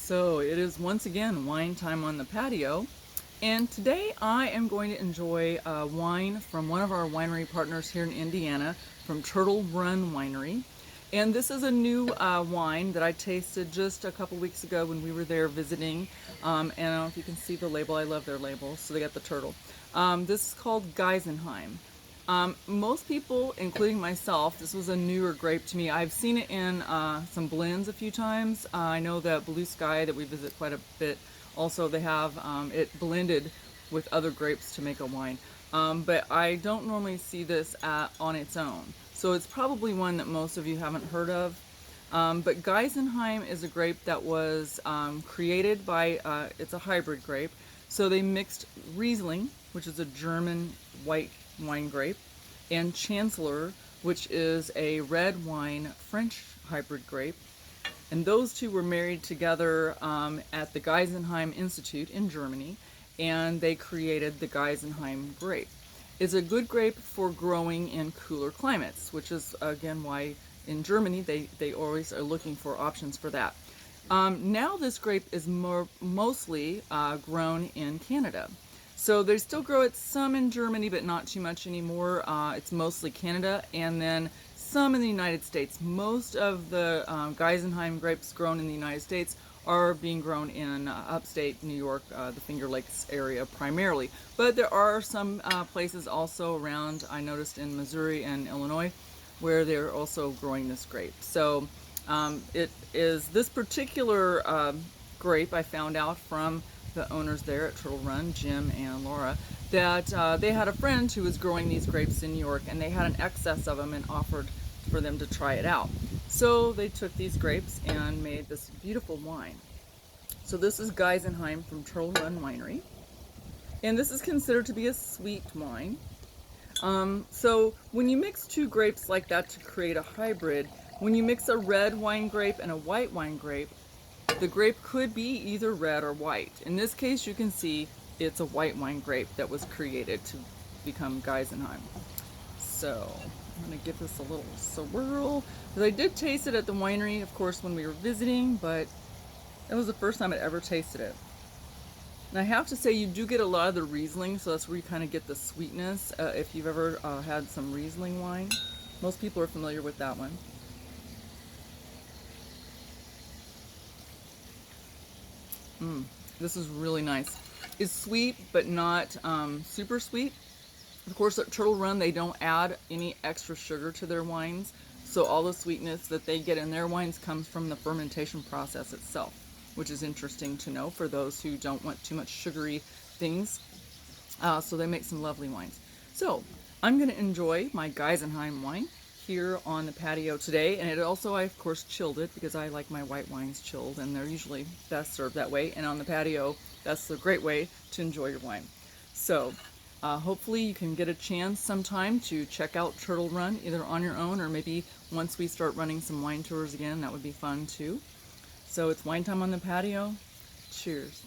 So it is once again wine time on the patio, and today I am going to enjoy wine from one of our winery partners here in Indiana, from Turtle Run Winery. And this is a new wine that I tasted just a couple weeks ago when we were there visiting. And I don't know if you can see the label. I love their labels. So they got the turtle. This is called Geisenheim. Most people, including myself, this was a newer grape to me. I've seen it in some blends a few times. I know that Blue Sky that we visit quite a bit, also they have it blended with other grapes to make a wine. But I don't normally see this on its own. So it's probably one that most of you haven't heard of. But Geisenheim is a grape that was created by, it's a hybrid grape. So they mixed Riesling, which is a German white wine grape, and Chancellor, which is a red wine French hybrid grape. And those two were married together at the Geisenheim Institute in Germany, and they created the Geisenheim grape. It's a good grape for growing in cooler climates, which is again why in Germany they always are looking for options for that. Now this grape is mostly grown in Canada. So they still grow it some in Germany, but not too much anymore. It's mostly Canada, and then some in the United States. Most of the Geisenheim grapes grown in the United States are being grown in upstate New York, the Finger Lakes area primarily. But there are some places also around, I noticed in Missouri and Illinois, where they're also growing this grape. So it is this particular grape I found out from the owners there at Turtle Run, Jim and Laura, that they had a friend who was growing these grapes in New York, and they had an excess of them and offered for them to try it out. So they took these grapes and made this beautiful wine. So this is Geisenheim from Turtle Run Winery, and this is considered to be a sweet wine. So when you mix two grapes like that to create a hybrid, when you mix a red wine grape and a white wine grape, the grape could be either red or white. In this case, you can see it's a white wine grape that was created to become Geisenheim. So I'm going to give this a little swirl, because I did taste it at the winery, of course, when we were visiting, but that was the first time I'd ever tasted it. And I have to say, you do get a lot of the Riesling, so that's where you kind of get the sweetness. If you've ever had some Riesling wine, most people are familiar with that one. This is really nice. It's sweet, but not super sweet. Of course, at Turtle Run, they don't add any extra sugar to their wines, so all the sweetness that they get in their wines comes from the fermentation process itself, which is interesting to know for those who don't want too much sugary things. So they make some lovely wines. So I'm going to enjoy my Geisenheim wine here on the patio today, and it also, I of course chilled it because I like my white wines chilled, and they're usually best served that way, and on the patio that's a great way to enjoy your wine. So hopefully you can get a chance sometime to check out Turtle Run, either on your own or maybe once we start running some wine tours again, that would be fun too. So it's wine time on the patio. Cheers.